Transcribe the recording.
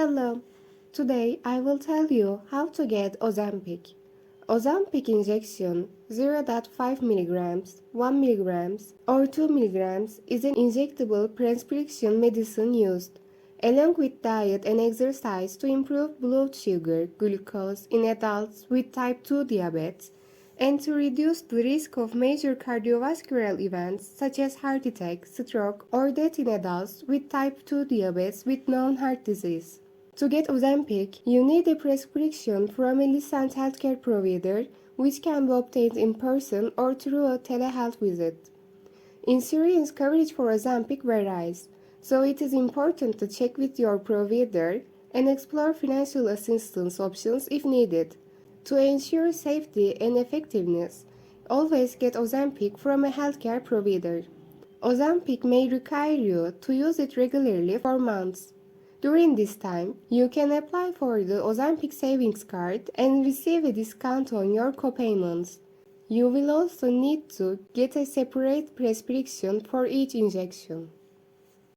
Hello, today I will tell you how to get Ozempic. Ozempic injection 0.5 mg, 1 mg or 2 mg is an injectable prescription medicine used, along with diet and exercise to improve blood sugar, glucose in adults with type 2 diabetes and to reduce the risk of major cardiovascular events such as heart attack, stroke, or death in adults with type 2 diabetes with known heart disease. To get Ozempic, you need a prescription from a licensed healthcare provider, which can be obtained in person or through a telehealth visit. Insurance coverage for Ozempic varies, so it is important to check with your provider and explore financial assistance options if needed. To ensure safety and effectiveness, always get Ozempic from a healthcare provider. Ozempic may require you to use it regularly for months. During this time, you can apply for the Ozempic savings card and receive a discount on your copayments. You will also need to get a separate prescription for each injection.